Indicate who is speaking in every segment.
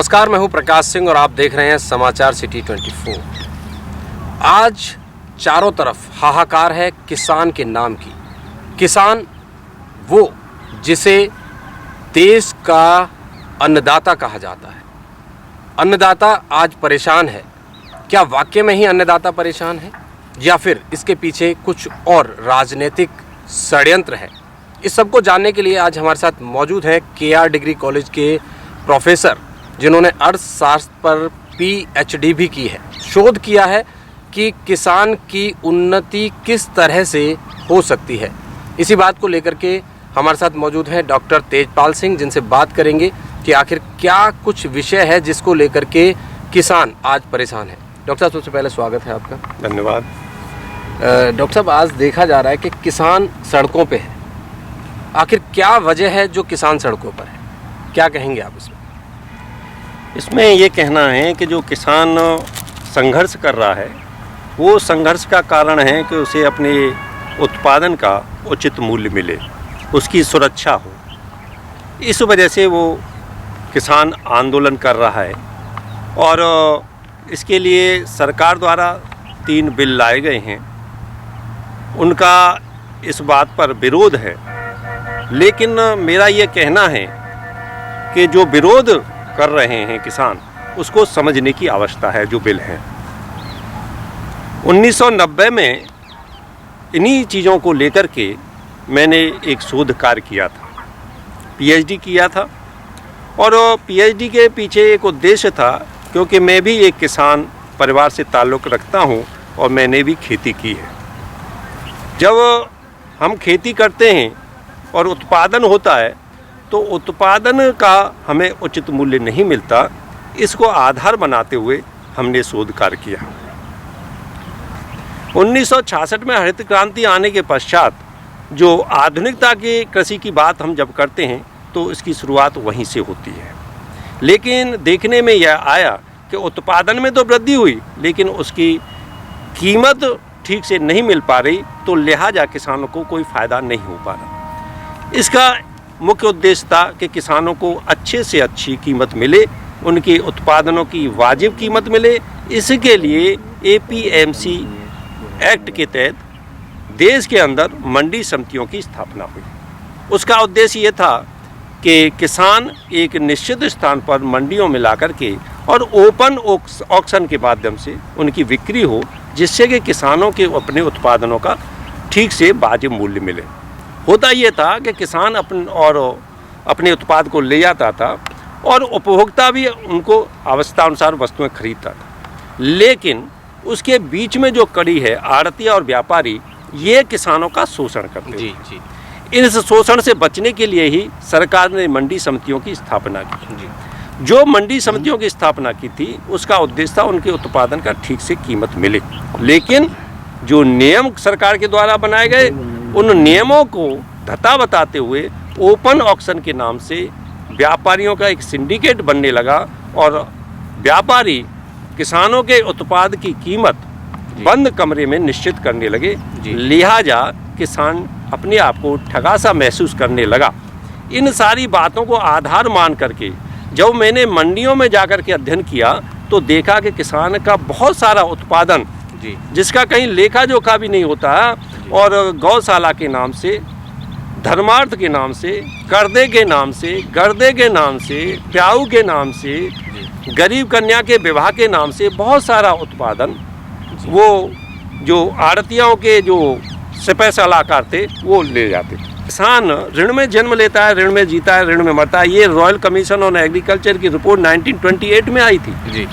Speaker 1: नमस्कार, मैं हूं प्रकाश सिंह और आप देख रहे हैं समाचार सिटी 24। आज चारों तरफ हाहाकार है किसान के नाम की। किसान वो जिसे देश का अन्नदाता कहा जाता है। अन्नदाता आज परेशान है। क्या वाकई में ही अन्नदाता परेशान है या फिर इसके पीछे कुछ और राजनीतिक षड्यंत्र है? इस सब को जानने के लिए आज हमारे साथ मौजूद हैं केआर डिग्री कॉलेज के प्रोफेसर, जिन्होंने अर्थशास्त्र पर PhD भी की है। शोध किया है कि किसान की उन्नति किस तरह से हो सकती है। इसी बात को लेकर के हमारे साथ मौजूद हैं डॉक्टर तेजपाल सिंह, जिनसे बात करेंगे कि आखिर क्या कुछ विषय है जिसको लेकर के किसान आज परेशान है। डॉक्टर साहब, सबसे पहले स्वागत है आपका।
Speaker 2: धन्यवाद।
Speaker 1: डॉक्टर साहब, आज देखा जा रहा है कि किसान सड़कों पे है। आखिर क्या वजह है जो किसान सड़कों पर है? क्या कहेंगे आप इसमें?
Speaker 2: इसमें ये कहना है कि जो किसान संघर्ष कर रहा है, वो संघर्ष का कारण है कि उसे अपने उत्पादन का उचित मूल्य मिले, उसकी सुरक्षा हो। इस वजह से वो किसान आंदोलन कर रहा है और इसके लिए सरकार द्वारा 3 बिल लाए गए हैं। उनका इस बात पर विरोध है, लेकिन मेरा ये कहना है कि जो विरोध कर रहे हैं किसान, उसको समझने की आवश्यकता है। जो बिल हैं 1990 में इन्हीं चीज़ों को लेकर के मैंने एक शोध कार्य किया था, PhD किया था। और PhD के पीछे एक उद्देश्य था, क्योंकि मैं भी एक किसान परिवार से ताल्लुक़ रखता हूं और मैंने भी खेती की है। जब हम खेती करते हैं और उत्पादन होता है तो उत्पादन का हमें उचित मूल्य नहीं मिलता। इसको आधार बनाते हुए हमने शोध कार्य किया। 1966 में हरित क्रांति आने के पश्चात जो आधुनिकता की कृषि की बात हम जब करते हैं तो इसकी शुरुआत वहीं से होती है। लेकिन देखने में यह आया कि उत्पादन में तो वृद्धि हुई, लेकिन उसकी कीमत ठीक से नहीं मिल पा रही, तो लिहाजा किसानों को कोई फ़ायदा नहीं हो पा रहा। इसका मुख्य उद्देश्य था कि किसानों को अच्छे से अच्छी कीमत मिले, उनके उत्पादनों की वाजिब कीमत मिले। इसके लिए APMC एक्ट के तहत देश के अंदर मंडी समितियों की स्थापना हुई। उसका उद्देश्य ये था कि किसान एक निश्चित स्थान पर मंडियों में ला करके और ओपन ऑक्शन के माध्यम से उनकी बिक्री हो, जिससे कि किसानों के अपने उत्पादनों का ठीक से वाजिब मूल्य मिले। होता ये था कि किसान अपने उत्पाद को ले जाता था और उपभोक्ता भी उनको आवश्यकता अनुसार वस्तुएं खरीदता था। लेकिन उसके बीच में जो कड़ी है, आड़तिया और व्यापारी, ये किसानों का शोषण करते
Speaker 1: जी जी।
Speaker 2: इस शोषण से बचने के लिए ही सरकार ने मंडी समितियों की स्थापना की।
Speaker 1: जी।
Speaker 2: जो मंडी समितियों की स्थापना की थी, उसका उद्देश्य था उनके उत्पादन का ठीक से कीमत मिले। लेकिन जो नियम सरकार के द्वारा बनाए गए, उन नियमों को धता बताते हुए ओपन ऑक्शन के नाम से व्यापारियों का एक सिंडिकेट बनने लगा और व्यापारी किसानों के उत्पाद की कीमत बंद कमरे में निश्चित करने लगे। लिहाजा किसान अपने आप को ठगा सा महसूस करने लगा। इन सारी बातों को आधार मान करके जब मैंने मंडियों में जाकर के अध्ययन किया तो देखा कि किसान का बहुत सारा उत्पादन जिसका कहीं लेखा जोखा भी नहीं होता, और गौशाला के नाम से, धर्मार्थ के नाम से, कर्दे के नाम से, गर्दे के नाम से, प्याऊ के नाम से, गरीब कन्या के विवाह के नाम से बहुत सारा उत्पादन वो जो आड़तियों के जो सिपह सलाहकार थे वो ले जाते। किसान ऋण में जन्म लेता है, ऋण में जीता है, ऋण में मरता है। ये रॉयल कमीशन ऑन एग्रीकल्चर की रिपोर्ट 1928 में आई थी जी।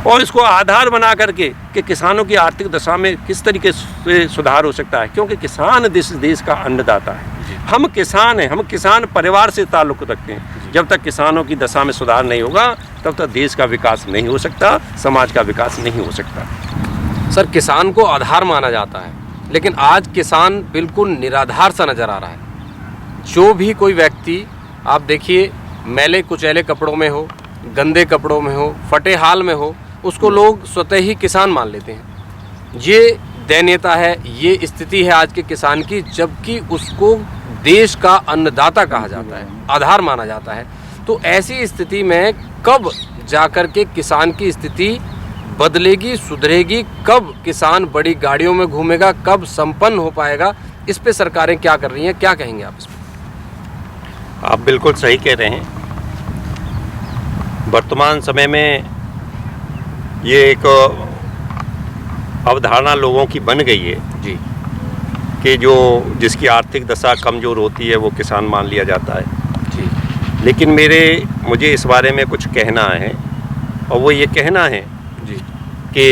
Speaker 2: और इसको आधार बना करके कि किसानों की आर्थिक दशा में किस तरीके से सुधार हो सकता है, क्योंकि किसान देश का अन्नदाता है। हम किसान हैं, हम किसान परिवार से ताल्लुक़ रखते हैं। जब तक किसानों की दशा में सुधार नहीं होगा तब तक देश का विकास नहीं हो सकता, समाज का विकास नहीं हो सकता।
Speaker 1: सर, किसान को आधार माना जाता है, लेकिन आज किसान बिल्कुल निराधार सा नज़र आ रहा है। जो भी कोई व्यक्ति आप देखिए, मैले कुचैले कपड़ों में हो, गंदे कपड़ों में हो, फटे हाल में हो, उसको लोग स्वतः ही किसान मान लेते हैं। ये दयनीयता है, ये स्थिति है आज के किसान की, जबकि उसको देश का अन्नदाता कहा जाता है, आधार माना जाता है। तो ऐसी स्थिति में कब जाकर के किसान की स्थिति बदलेगी, सुधरेगी? कब किसान बड़ी गाड़ियों में घूमेगा, कब संपन्न हो पाएगा? इस पे सरकारें क्या कर रही हैं, क्या कहेंगे आप इस पे?
Speaker 2: आप बिल्कुल सही कह रहे हैं। वर्तमान समय में ये एक अवधारणा लोगों की बन गई है
Speaker 1: जी
Speaker 2: कि जिसकी आर्थिक दशा कमज़ोर होती है वो किसान मान लिया जाता है।
Speaker 1: जी
Speaker 2: लेकिन मुझे इस बारे में कुछ कहना है, और वो ये कहना है
Speaker 1: जी
Speaker 2: कि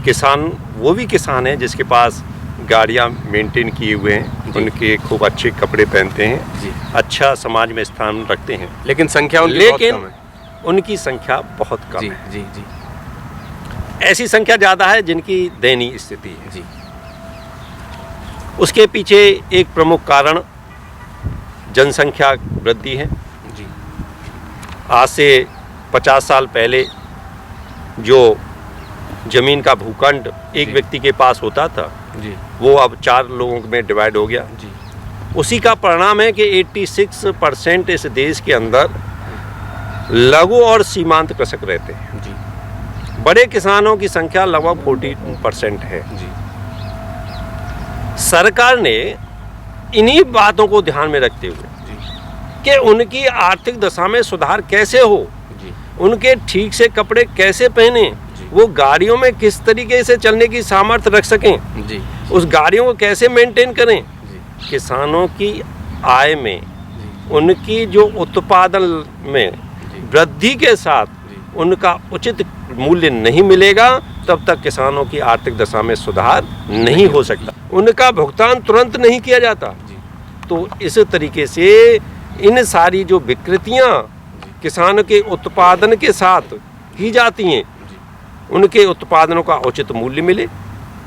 Speaker 2: किसान वो भी किसान है जिसके पास गाड़ियाँ मेंटेन किए हुए हैं,
Speaker 1: जी।
Speaker 2: उनके खूब अच्छे कपड़े पहनते हैं,
Speaker 1: जी।
Speaker 2: अच्छा समाज में स्थान रखते हैं,
Speaker 1: लेकिन संख्या उनकी बहुत
Speaker 2: लेकिन
Speaker 1: कम है।
Speaker 2: उनकी संख्या बहुत कम
Speaker 1: जी
Speaker 2: है।
Speaker 1: जी जी
Speaker 2: ऐसी संख्या ज़्यादा है जिनकी दयनीय स्थिति है।
Speaker 1: जी
Speaker 2: उसके पीछे एक प्रमुख कारण जनसंख्या वृद्धि है।
Speaker 1: जी
Speaker 2: आज से 50 साल पहले जो जमीन का भूखंड एक
Speaker 1: जी।
Speaker 2: व्यक्ति के पास होता था,
Speaker 1: जी
Speaker 2: वो अब 4 लोगों में डिवाइड हो गया।
Speaker 1: जी
Speaker 2: उसी का परिणाम है कि 86% इस देश के अंदर लघु और सीमांत कृषक रहते हैं।
Speaker 1: जी
Speaker 2: बड़े किसानों की संख्या लगभग 40% है।
Speaker 1: जी
Speaker 2: सरकार ने इन्हीं बातों को ध्यान में रखते हुए
Speaker 1: जी
Speaker 2: कि उनकी आर्थिक दशा में सुधार कैसे हो,
Speaker 1: जी
Speaker 2: उनके ठीक से कपड़े कैसे पहने,
Speaker 1: जी।
Speaker 2: वो गाड़ियों में किस तरीके से चलने की सामर्थ्य रख सकें,
Speaker 1: जी
Speaker 2: उस गाड़ियों को कैसे मेंटेन करें।
Speaker 1: जी
Speaker 2: किसानों की आय में,
Speaker 1: जी
Speaker 2: उनकी जो उत्पादन में
Speaker 1: जी।
Speaker 2: वृद्धि के साथ
Speaker 1: जी।
Speaker 2: उनका उचित मूल्य नहीं मिलेगा, तब तक किसानों की आर्थिक दशा में सुधार नहीं हो सकता। उनका भुगतान तुरंत नहीं किया जाता।
Speaker 1: जी
Speaker 2: तो इस तरीके से इन सारी जो विकृतियां किसान के उत्पादन के साथ की जाती हैं,
Speaker 1: जी
Speaker 2: उनके उत्पादनों का उचित मूल्य मिले,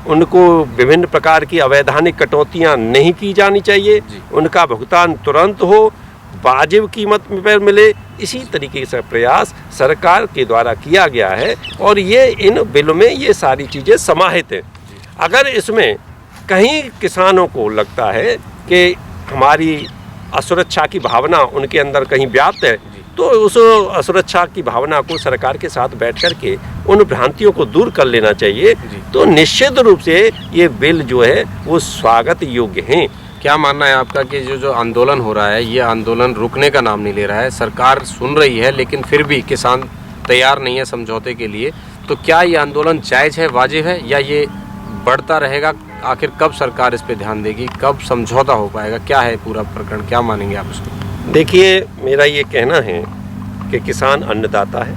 Speaker 2: उनको विभिन्न प्रकार की अवैधानिक कटौतियां नहीं की जानी चाहिए,
Speaker 1: जी।
Speaker 2: उनका भुगतान तुरंत हो, वाजिब कीमत पर मिले। इसी तरीके से प्रयास सरकार के द्वारा किया गया है और ये इन बिलों में ये सारी चीज़ें समाहित हैं। अगर इसमें कहीं किसानों को लगता है कि हमारी असुरक्षा की भावना उनके अंदर कहीं व्याप्त है, तो उस असुरक्षा की भावना को सरकार के साथ बैठ कर के उन भ्रांतियों को दूर कर लेना चाहिए। तो निश्चित रूप से ये बिल जो है वो स्वागत योग्य हैं।
Speaker 1: क्या मानना है आपका कि जो आंदोलन हो रहा है, ये आंदोलन रुकने का नाम नहीं ले रहा है? सरकार सुन रही है लेकिन फिर भी किसान तैयार नहीं है समझौते के लिए, तो क्या ये आंदोलन जायज़ है, वाजिब है, या ये बढ़ता रहेगा? आखिर कब सरकार इस पे ध्यान देगी, कब समझौता हो पाएगा? क्या है पूरा प्रकरण, क्या मानेंगे आप इसको?
Speaker 2: देखिए, मेरा ये कहना है कि किसान अन्नदाता है,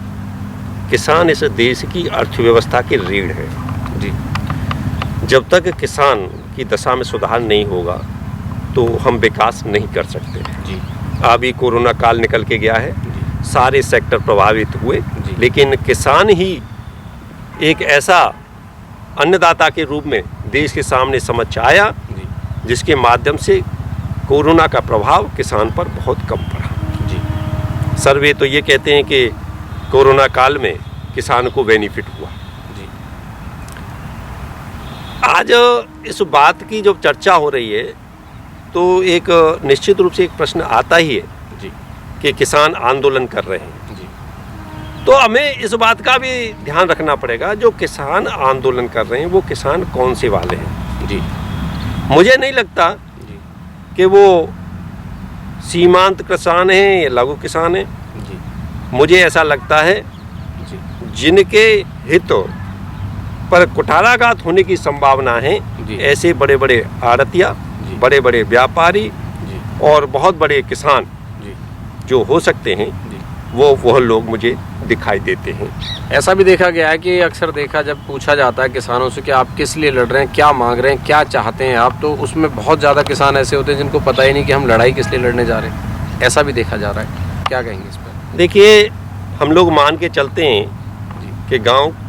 Speaker 2: किसान इस देश की अर्थव्यवस्था की रीढ़ है।
Speaker 1: जी
Speaker 2: जब तक किसान की दशा में सुधार नहीं होगा तो हम विकास नहीं कर सकते।
Speaker 1: जी
Speaker 2: अभी कोरोना काल निकल के गया है,
Speaker 1: जी
Speaker 2: सारे सेक्टर प्रभावित हुए,
Speaker 1: जी।
Speaker 2: लेकिन किसान ही एक ऐसा अन्नदाता के रूप में देश के सामने समक्ष आया
Speaker 1: जी
Speaker 2: जिसके माध्यम से कोरोना का प्रभाव किसान पर बहुत कम पड़ा।
Speaker 1: जी
Speaker 2: सर्वे तो ये कहते हैं कि कोरोना काल में किसान को बेनिफिट हुआ।
Speaker 1: जी
Speaker 2: आज इस बात की जो चर्चा हो रही है तो एक निश्चित रूप से एक प्रश्न आता ही है
Speaker 1: जी
Speaker 2: कि किसान आंदोलन कर रहे हैं,
Speaker 1: जी
Speaker 2: तो हमें इस बात का भी ध्यान रखना पड़ेगा जो किसान आंदोलन कर रहे हैं वो किसान कौन से वाले हैं।
Speaker 1: जी
Speaker 2: मुझे नहीं लगता
Speaker 1: जी
Speaker 2: कि वो सीमांत किसान हैं या लघु किसान हैं।
Speaker 1: जी
Speaker 2: मुझे ऐसा लगता है
Speaker 1: जी
Speaker 2: जिनके हित पर कुठाराघात होने की संभावना है,
Speaker 1: जी।
Speaker 2: ऐसे बड़े बड़े आड़तिया,
Speaker 1: जी।
Speaker 2: बड़े बड़े व्यापारी
Speaker 1: जी
Speaker 2: और बहुत बड़े किसान
Speaker 1: जी
Speaker 2: जो हो सकते हैं,
Speaker 1: जी
Speaker 2: वह लोग मुझे दिखाई देते हैं।
Speaker 1: ऐसा भी देखा गया है कि अक्सर देखा जब पूछा जाता है किसानों से कि आप किस लिए लड़ रहे हैं, क्या मांग रहे हैं, क्या चाहते हैं आप, तो उसमें बहुत ज़्यादा किसान ऐसे होते हैं जिनको पता ही नहीं कि हम लड़ाई किस लिए लड़ने जा रहे हैं। ऐसा भी देखा जा रहा है, क्या कहेंगे इस पर?
Speaker 2: देखिए, हम लोग मान के चलते हैं
Speaker 1: जी
Speaker 2: कि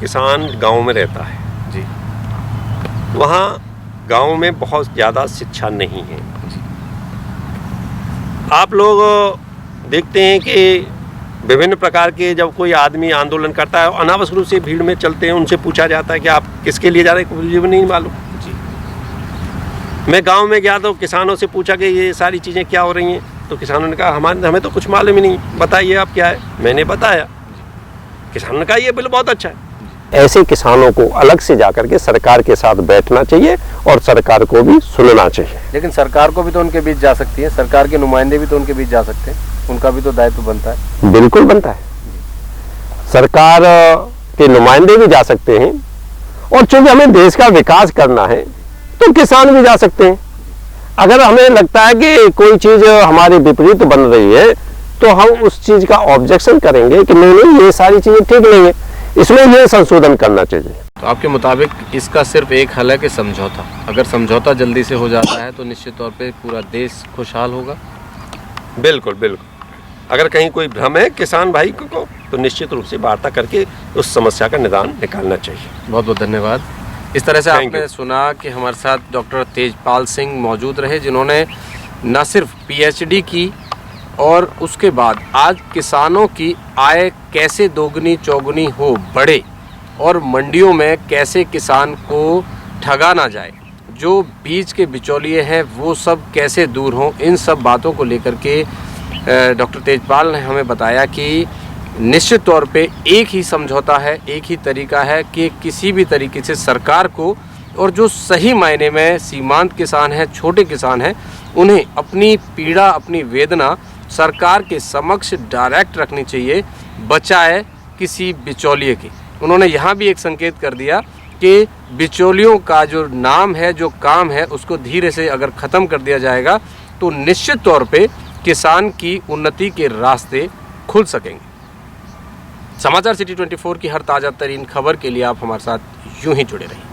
Speaker 2: किसान गांव में रहता है,
Speaker 1: जी
Speaker 2: वहाँ गांव में बहुत ज़्यादा शिक्षा नहीं है।
Speaker 1: जी
Speaker 2: आप लोग देखते हैं कि विभिन्न प्रकार के जब कोई आदमी आंदोलन करता है, अनावश्यक रूप से भीड़ में चलते हैं, उनसे पूछा जाता है कि आप किसके लिए जा रहे हैं, मुझे भी नहीं मालूम।
Speaker 1: जी
Speaker 2: मैं गांव में गया तो किसानों से पूछा कि ये सारी चीज़ें क्या हो रही हैं, तो किसानों ने कहा हमें तो कुछ मालूम ही नहीं, बताइए आप क्या है। मैंने बताया। किसान का ये बिल बहुत अच्छा है।
Speaker 3: ऐसे किसानों को अलग से जाकर के सरकार के साथ बैठना चाहिए और सरकार को भी सुनना चाहिए।
Speaker 1: लेकिन सरकार को भी तो उनके बीच जा सकती है, सरकार के नुमाइंदे भी तो उनके बीच जा सकते हैं, उनका भी तो दायित्व बनता है।
Speaker 3: बिल्कुल बनता है, सरकार के नुमाइंदे भी जा सकते हैं और चूंकि हमें देश का विकास करना है तो किसान भी जा सकते हैं। अगर हमें लगता है कि कोई चीज हमारे विपरीत बन रही है तो हम उस चीज का ऑब्जेक्शन करेंगे कि नहीं ये सारी चीजें ठीक नहीं है, इसमें ये संशोधन करना चाहिए।
Speaker 1: तो आपके मुताबिक इसका सिर्फ एक हल है कि समझौता, अगर समझौता जल्दी से हो जाता है तो निश्चित तौर पे पूरा देश खुशहाल होगा।
Speaker 2: बिल्कुल बिल्कुल, अगर कहीं कोई भ्रम है किसान भाई को तो निश्चित रूप से वार्ता करके उस समस्या का निदान निकालना चाहिए।
Speaker 1: बहुत बहुत धन्यवाद। इस तरह से
Speaker 2: Thank
Speaker 1: आपने
Speaker 2: you.
Speaker 1: सुना कि हमारे साथ डॉक्टर तेजपाल सिंह मौजूद रहे, जिन्होंने न सिर्फ पीएचडी की और उसके बाद आज किसानों की आय कैसे दोगुनी चौगुनी हो बढ़े और मंडियों में कैसे किसान को ठगा ना जाए, जो बीच के बिचौलिए हैं वो सब कैसे दूर हों, इन सब बातों को लेकर के डॉक्टर तेजपाल ने हमें बताया कि निश्चित तौर पे एक ही समझौता है, एक ही तरीका है कि किसी भी तरीके से सरकार को और जो सही मायने में सीमांत किसान हैं, छोटे किसान हैं, उन्हें अपनी पीड़ा, अपनी वेदना सरकार के समक्ष डायरेक्ट रखनी चाहिए, बचाए किसी बिचौलिए की। उन्होंने यहाँ भी एक संकेत कर दिया कि बिचौलियों का जो नाम है, जो काम है, उसको धीरे से अगर ख़त्म कर दिया जाएगा तो निश्चित तौर पे किसान की उन्नति के रास्ते खुल सकेंगे। समाचार सिटी 24 की हर ताज़ा तरीन खबर के लिए आप हमारे साथ यूं ही जुड़े रहिए।